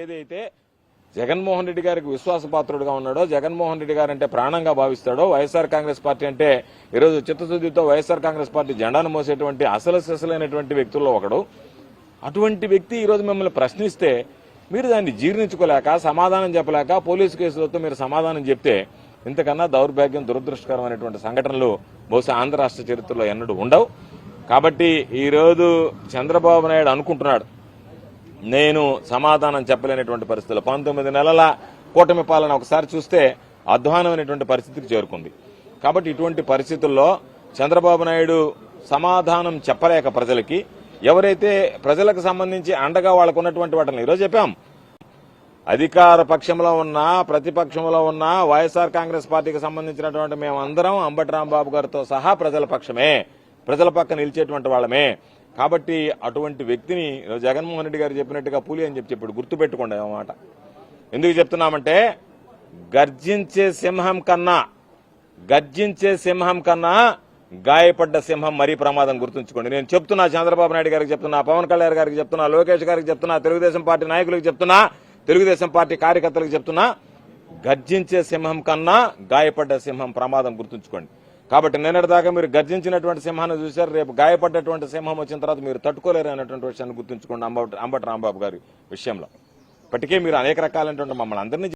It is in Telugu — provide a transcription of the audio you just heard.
ఏదైతే జగన్మోహన్ రెడ్డి గారికి విశ్వాసపాత్రుడుగా ఉన్నాడో, జగన్మోహన్ రెడ్డి గారు అంటే ప్రాణంగా భావిస్తాడో, వైఎస్ఆర్ కాంగ్రెస్ పార్టీ అంటే ఈరోజు చిత్తశుద్ధితో వైఎస్ఆర్ కాంగ్రెస్ పార్టీ జెండాను మోసేటువంటి అసలైనటువంటి వ్యక్తుల్లో ఒకడు. అటువంటి వ్యక్తి ఈరోజు మిమ్మల్ని ప్రశ్నిస్తే మీరు దాన్ని జీర్ణించుకోలేక, సమాధానం చెప్పలేక, పోలీసు కేసులతో మీరు సమాధానం చెప్తే ఇంతకన్నా దౌర్భాగ్యం, దురదృష్టకరమైనటువంటి సంఘటనలు బహుశా ఆంధ్ర రాష్ట్ర చరిత్రలో ఎన్నడూ ఉండవు. కాబట్టి ఈరోజు చంద్రబాబు నాయుడు అనుకుంటున్నాడు నేను సమాధానం చెప్పలేనటువంటి పరిస్థితులు. 19 నెలల కూటమి పాలన ఒకసారి చూస్తే అధ్వానమైనటువంటి పరిస్థితికి చేరుకుంది. కాబట్టి ఇటువంటి పరిస్థితుల్లో చంద్రబాబు నాయుడు సమాధానం చెప్పలేక ప్రజలకి, ఎవరైతే ప్రజలకు సంబంధించి అండగా వాళ్ళకు ఉన్నటువంటి వాటిని ఈరోజు చెప్పాం, అధికార పక్షంలో ఉన్నా ప్రతిపక్షంలో ఉన్నా వైఎస్ఆర్ కాంగ్రెస్ పార్టీకి సంబంధించినటువంటి మేమందరం అంబటి రాంబాబు గారితో సహా ప్రజల పక్షమే, ప్రజల పక్క నిలిచేటువంటి వాళ్ళమే. కాబట్టి అటువంటి వ్యక్తిని జగన్మోహన్ రెడ్డి గారు చెప్పినట్టుగా పులి అని చెప్పాడు. గుర్తుపెట్టుకోండి అన్నమాట. ఎందుకు చెప్తున్నామంటే గర్జించే సింహం కన్నా గాయపడ్డ సింహం మరీ ప్రమాదం. గుర్తుంచుకోండి. నేను చెప్తున్నా, చంద్రబాబు నాయుడు గారికి చెప్తున్నా, పవన్ కళ్యాణ్ గారికి చెప్తున్నా, లోకేష్ గారికి చెప్తున్నా, తెలుగుదేశం పార్టీ నాయకులకు చెప్తున్నా, తెలుగుదేశం పార్టీ కార్యకర్తలకు చెప్తున్నా, గర్జించే సింహం కన్నా గాయపడ్డ సింహం ప్రమాదం. గుర్తుంచుకోండి. కాబట్టి నిన్నటిదాకా మీరు గర్జించినటువంటి సింహాన్ని చూశారు, రేపు గాయపడ్డటువంటి సింహం వచ్చిన తర్వాత మీరు తట్టుకోలేరు అనేటువంటి విషయాన్ని గుర్తుంచుకోండి. అంబటి రాంబాబు గారి విషయంలో ఇప్పటికే మీరు అనేక రకాలైనటువంటి మమ్మల్ని అందరినీ